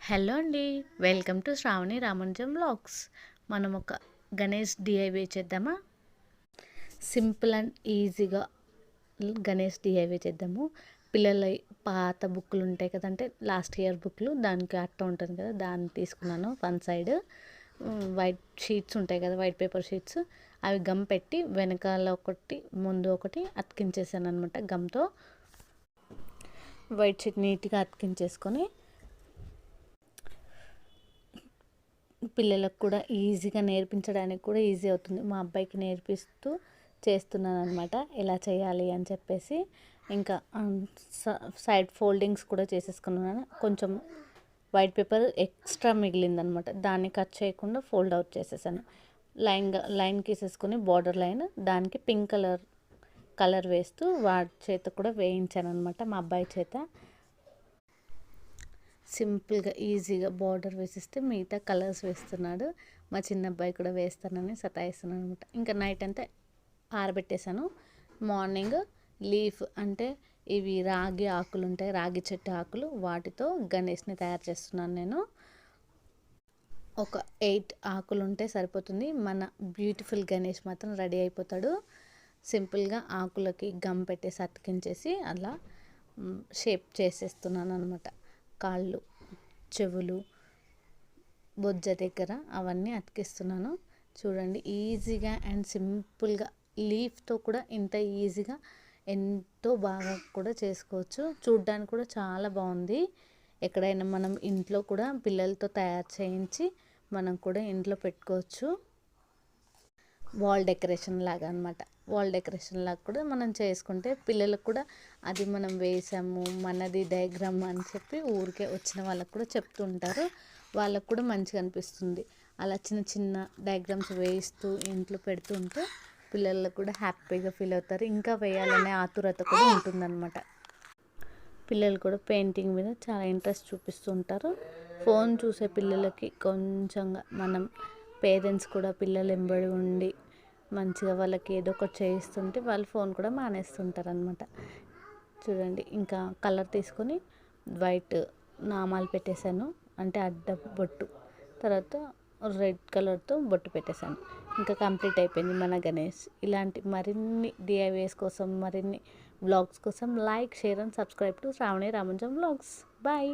Hello అండి. Welcome to Sravani Ramanjam vlogs. మనం ఒక గణేష్ డిఐవై చేద్దామా? సింపుల్ అండ్ ఈజీగా గణేష్ డిఐవై చేద్దాము. పిల్లల పాత బుక్కులు ఉంటాయి కదంటే లాస్ట్ ఇయర్ బుక్లు, దానికి అట్ట ఉంటుంది కదా, దాన్ని తీసుకున్నాను. వన్ సైడ్ వైట్ షీట్స్ ఉంటాయి కదా, వైట్ పేపర్ షీట్స్, అవి గమ్ పెట్టి వెనకాల ఒకటి ముందు ఒకటి అతికించేసాను అనమాట. గమ్తో వైట్ షీట్ నీట్గా అతికించేసుకొని పిల్లలకు కూడా ఈజీగా నేర్పించడానికి కూడా ఈజీ అవుతుంది. మా అబ్బాయికి నేర్పిస్తూ చేస్తున్నాను అనమాట, ఎలా చేయాలి అని చెప్పేసి. ఇంకా సైడ్ ఫోల్డింగ్స్ కూడా చేసేసుకున్నాను. కొంచెం వైట్ పేపర్ ఎక్స్ట్రా మిగిలిందనమాట, దాన్ని కట్ చేయకుండా ఫోల్డ్ అవుట్ చేసేసాను. లైన్ గీసేసుకొని బార్డర్ లైన్, దానికి పింక్ కలర్ వేస్తూ వాడి చేత కూడా వేయించాను అనమాట, మా అబ్బాయి చేత. సింపుల్గా ఈజీగా బార్డర్ వేసిస్తే మిగతా కలర్స్ వేస్తున్నాడు. మా చిన్న అబ్బాయి కూడా వేస్తానని సతాయిస్తున్నాను అనమాట. ఇంకా నైట్ అంతా ఆరబెట్టేశాను. మార్నింగ్ లీఫ్ అంటే ఇవి రాగి ఆకులు ఉంటాయి, రాగి చెట్టు ఆకులు, వాటితో గణేష్ని తయారు చేస్తున్నాను నేను. ఒక 8 ఆకులు ఉంటే సరిపోతుంది, మన బ్యూటిఫుల్ గణేష్ మాత్రం రెడీ అయిపోతాడు. సింపుల్గా ఆకులకి గమ్ పెట్టేసి అతికించేసి అలా షేప్ చేసేస్తున్నాను అనమాట. కాళ్ళు, చెవులు, బొజ్జ దగ్గర అవన్నీ అతికిస్తున్నాను. చూడండి, ఈజీగా అండ్ సింపుల్గా లీఫ్తో కూడా ఇంత ఈజీగా ఎంతో బాగా కూడా చేసుకోవచ్చు. చూడ్డానికి కూడా చాలా బాగుంది. ఎక్కడైనా మనం ఇంట్లో కూడా పిల్లలతో తయారు చేయించి మనం కూడా ఇంట్లో పెట్టుకోవచ్చు. వాల్ డెకరేషన్ లాగా అనమాట. వాల్ డెకరేషన్ లాగా కూడా మనం చేసుకుంటే పిల్లలకు కూడా అది మనం వేసాము, మనది డయాగ్రామ్ అని చెప్పి ఊరికే వచ్చిన వాళ్ళకు కూడా చెప్తుంటారు. వాళ్ళకు కూడా మంచిగా అనిపిస్తుంది. అలా చిన్న చిన్న డయాగ్రామ్స్ వేయిస్తూ ఇంట్లో పెడుతుంటే పిల్లలకు కూడా హ్యాపీగా ఫీల్ అవుతారు. ఇంకా వేయాలనే ఆతురత కూడా ఉంటుందన్నమాట. పిల్లలు కూడా పెయింటింగ్ మీద చాలా ఇంట్రెస్ట్ చూపిస్తూ ఉంటారు. ఫోన్ చూసే పిల్లలకి కొంచెంగా మనం పేరెంట్స్ కూడా పిల్లలు ఎంబడి ఉండి మంచిగా వాళ్ళకి ఏదో ఒకటి చేయిస్తుంటే వాళ్ళు ఫోన్ కూడా మానేస్తుంటారు అనమాట. చూడండి, ఇంకా కలర్ తీసుకొని వైట్ నామాలు పెట్టేశాను, అంటే అడ్డ బొట్టు. తర్వాత రెడ్ కలర్తో బొట్టు పెట్టేశాను. ఇంకా కంప్లీట్ అయిపోయింది మన గణేష్. ఇలాంటి మరిన్ని డిఐవేస్ కోసం, మరిన్ని వ్లాగ్స్ కోసం like, share and subscribe to Sravani Ramanjam vlogs. Bye.